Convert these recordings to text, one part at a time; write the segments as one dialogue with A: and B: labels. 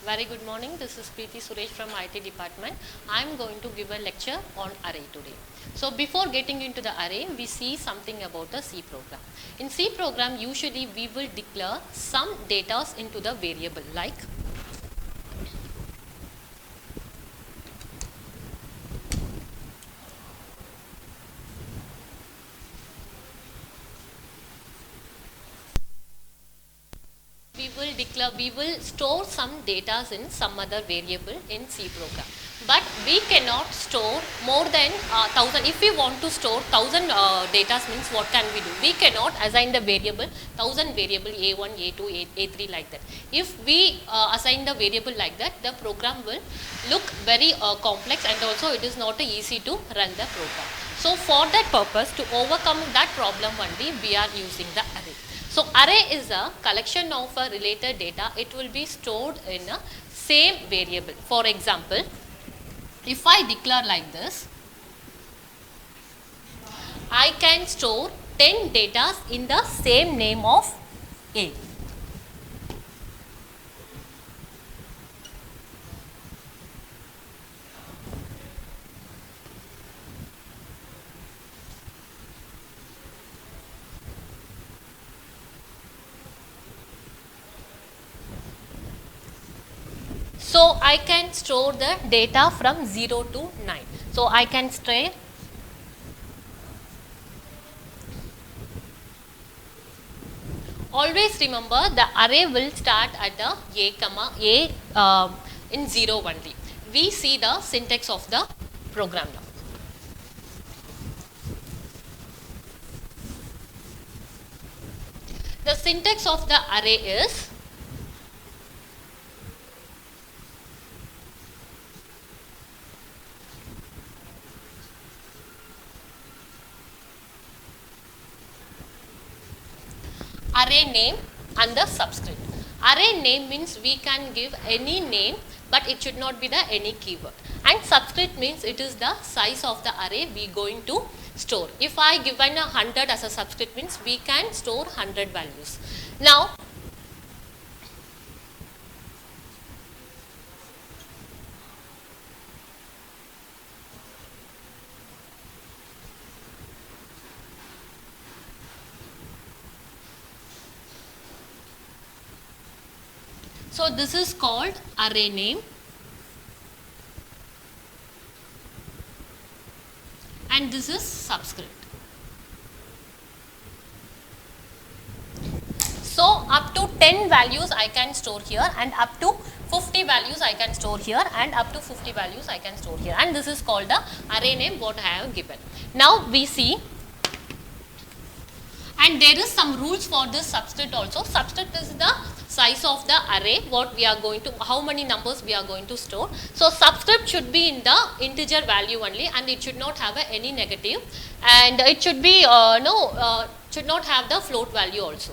A: Very good morning. This is Preeti Suresh from IT department. I am going to give a lecture on array today. So before getting into the array, we see something about the C program. In C program, usually we will declare some data into the variable like we will store some data in some other variable in C program. But we cannot store more than 1000. If we want to store 1000 data means what can we do? We cannot assign the variable 1000 variable A1, A2, A3 like that. If we assign the variable like that, the program will look very complex and also it is not easy to run the program. So for that purpose, to overcome that problem only, we are using the array. So array is a collection of related data. It will be stored in a same variable. For example, if I declare like this, I can store 10 data in the same name of A. So I can store the data from 0 to 9. So I can store. Always remember the array will start at a comma A in 0 only. We see the syntax of the program now. The syntax of the array is array name and the subscript. Array name means we can give any name, but it should not be the any keyword. And subscript means it is the size of the array we going to store. If I given 100 as a subscript means we can store 100 values. Now so this is called array name and this is subscript. So up to 10 values I can store here and up to 50 values I can store here and up to 50 values I can store here, and this is called the array name what I have given. Now we see, and there is some rules for this subscript also. Subscript is the size of the array what we are going to, how many numbers we are going to store. So subscript should be in the integer value only and it should not have any negative, and it should be should not have the float value also.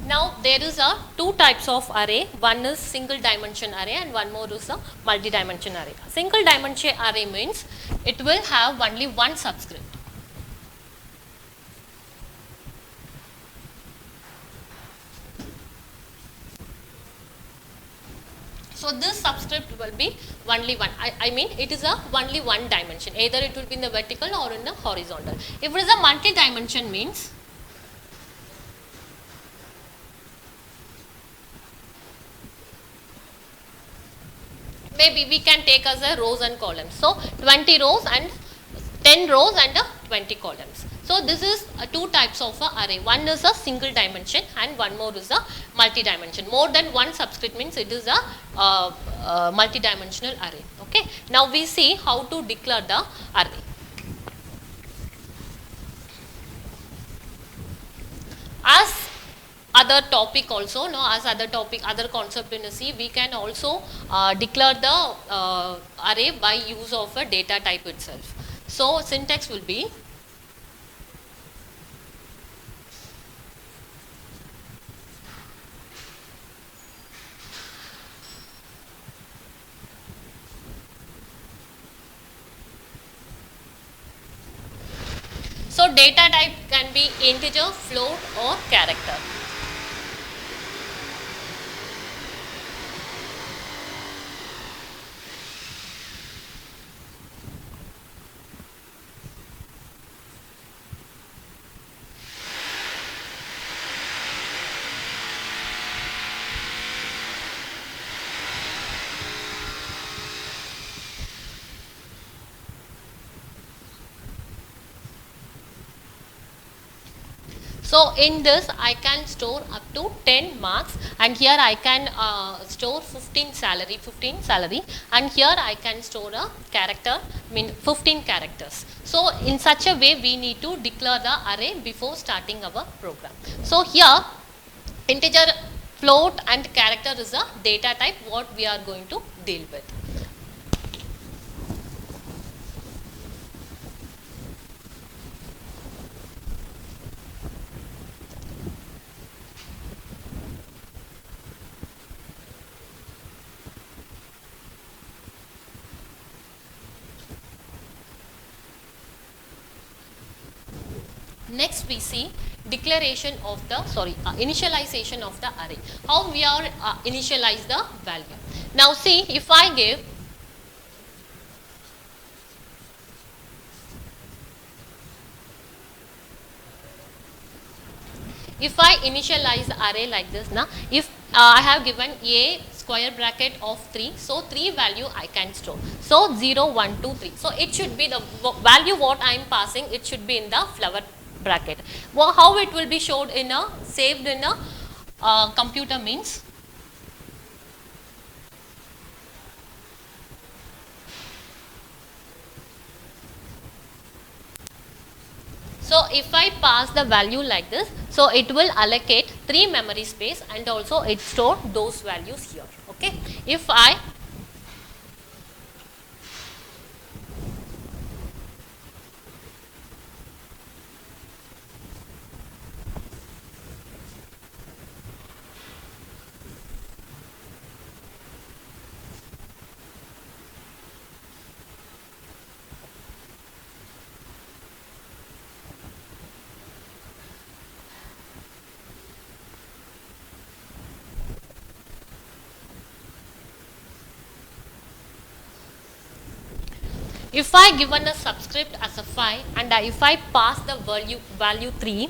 A: Now there is a two types of array. One is single dimension array and one more is a multi-dimension array. Single dimension array means it will have only one subscript. So this subscript will be only one. I mean it is a only one dimension. Either it will be in the vertical or in the horizontal. If it is a multi-dimension means maybe we can take as a rows and columns. So 20 rows and 10 rows and 20 columns. So this is two types of array. One is a single dimension and one more is a multi-dimension. More than one subscript means it is a multi-dimensional array. Okay. Now we see how to declare the array. As other topic also, as other topic, other concept in C, we can also declare the array by use of a data type itself. So syntax will be so data type can be integer, float or character. So in this I can store up to 10 marks, and here I can store 15 salary, and here I can store a character, mean 15 characters. So in such a way we need to declare the array before starting our program. So here integer, float and character is a data type what we are going to deal with. Next we see declaration of the initialization of the array. How we are initialize the value. Now see, if I give initialize the array like this, now if I have given a square bracket of 3, so 3 value I can store. So 0, 1, 2, 3. So it should be the value what I am passing, it should be in the flower bracket. Well, how it will be showed in a saved in a computer means, so if I pass the value like this, so it will allocate 3 memory space and also it store those values here. Okay, if I given a subscript as a 5 and if I pass the value 3,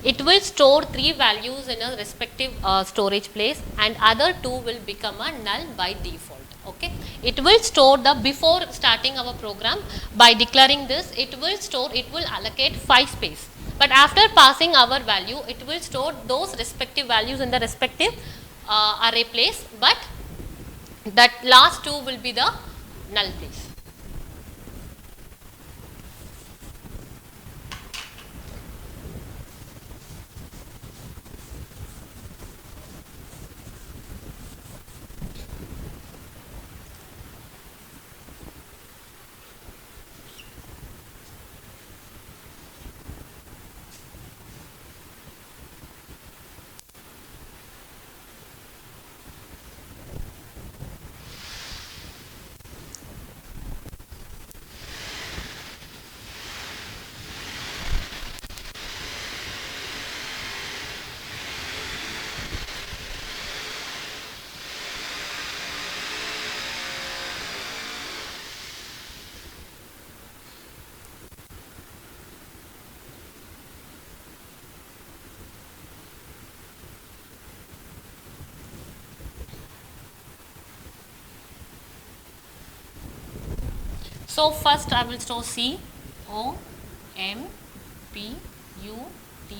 A: it will store 3 values in a respective storage place and other 2 will become a null by default. Okay, it will store the, before starting our program by declaring this, it will allocate 5 space, but after passing our value it will store those respective values in the respective array place, but that last 2 will be the null place. So first I will store C O M P U T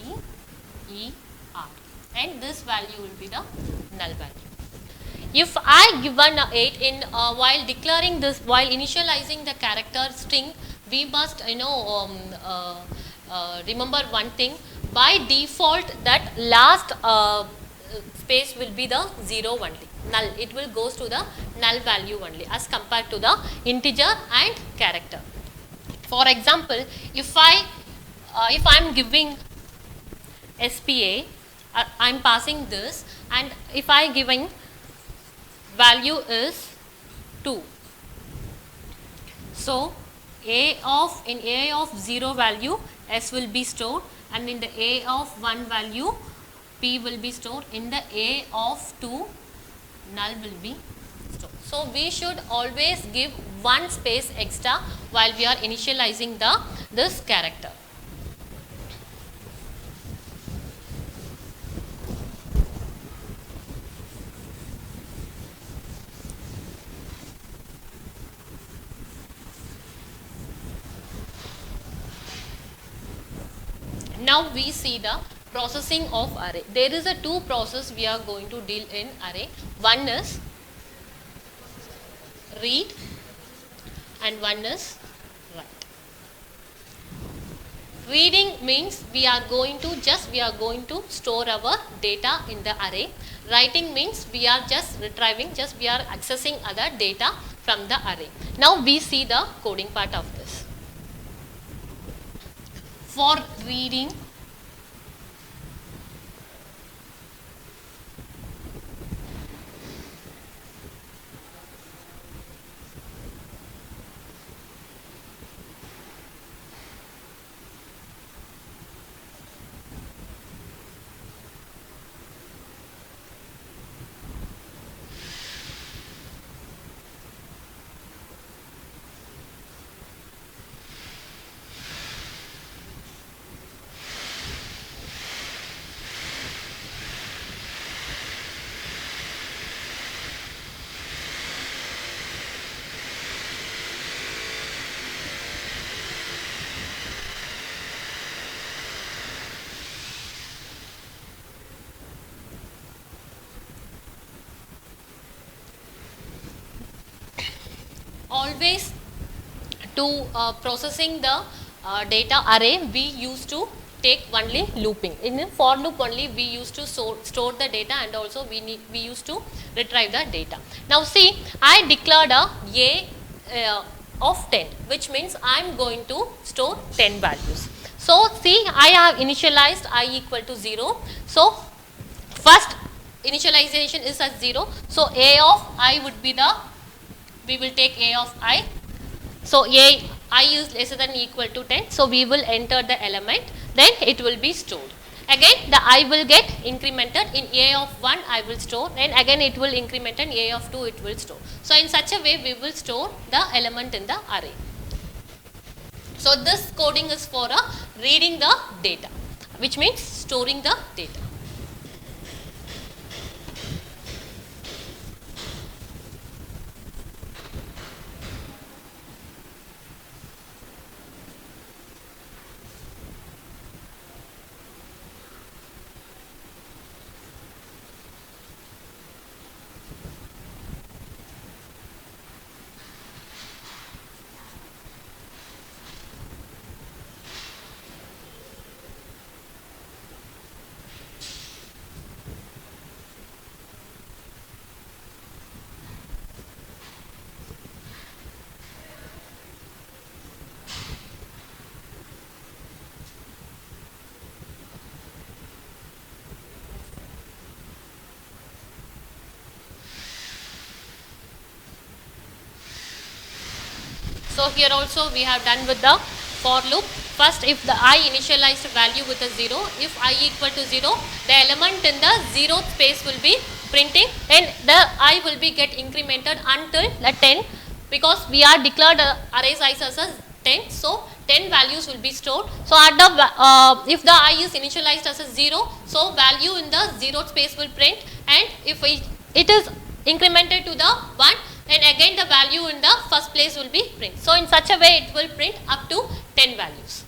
A: E R, and this value will be the null value. If I given 8 in while declaring this, while initializing the character string, we must remember one thing. By default, that last space will be the 0 only, null. It will goes to the null value only as compared to the integer and character. For example, if I am giving SPA, I am passing this, and if I giving value is 2. So in A of 0 value, S will be stored, and in the A of 1 value P will be stored, in the A of 2 null will be stored. So we should always give one space extra while we are initializing this character. Now we see the processing of array. There is a two process we are going to deal in array. One is read and one is write. Reading means we are going to store our data in the array. Writing means we are just retrieving, we are accessing other data from the array. Now we see the coding part of this. For reading, always to processing the data array, we used to take only looping. In for loop only we used to store the data, and also we used to retrieve the data. Now see, I declared a of 10, which means I am going to store 10 values. So see, I have initialized I equal to 0. So first initialization is at 0. So a of I would be we will take a of I. So I is lesser than equal to 10. So we will enter the element, then it will be stored. Again the I will get incremented. In a of 1 I will store, and again it will increment, and a of 2 it will store. So in such a way we will store the element in the array. So this coding is for reading the data, which means storing the data. So here also we have done with the for loop. First, if the I initialized value with a 0, if I equal to 0, the element in the 0th space will be printing, and the I will be get incremented until the 10, because we are declared array size as a 10. So 10 values will be stored. So at the if the I is initialized as a 0, so value in the 0th space will print, and if it is incremented to the 1, and again the value in the first place will be print. So in such a way it will print up to 10 values.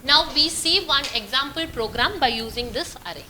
A: Now we see one example program by using this array.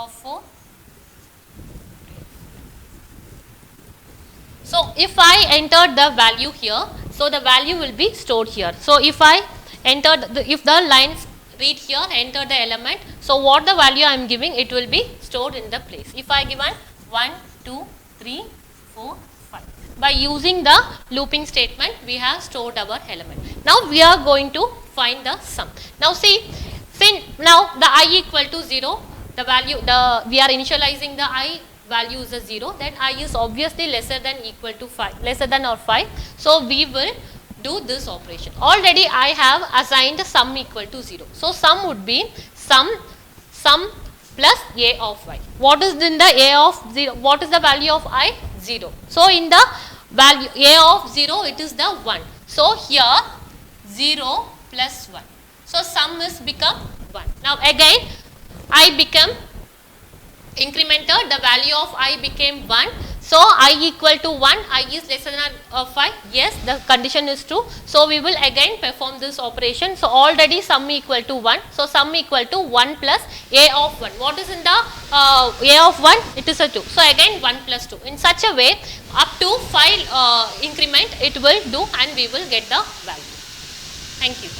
A: of 4. So if I enter the value here, so the value will be stored here. So if I enter if the lines read here, enter the element, so what the value I am giving, it will be stored in the place. If I given 1, 2, 3, 4, 5. By using the looping statement, we have stored our element. Now we are going to find the sum. Now see, now the I equal to 0, the value, we are initializing the I value is a 0, then I is obviously lesser than equal to 5, lesser than or 5. So we will do this operation. Already I have assigned sum equal to 0. So sum would be sum plus a of y. What is in the a of 0? What is the value of I? 0. So in the value a of 0, it is the 1. So here 0 plus 1. So sum is become 1. Now again I become incremented, the value of I became 1. So I equal to 1, I is lesser than 5, yes, the condition is true. So we will again perform this operation. So already sum equal to 1. So sum equal to 1 plus a of 1. What is in the a of 1? It is a 2. So again 1 plus 2. In such a way, up to 5 increment it will do, and we will get the value. Thank you.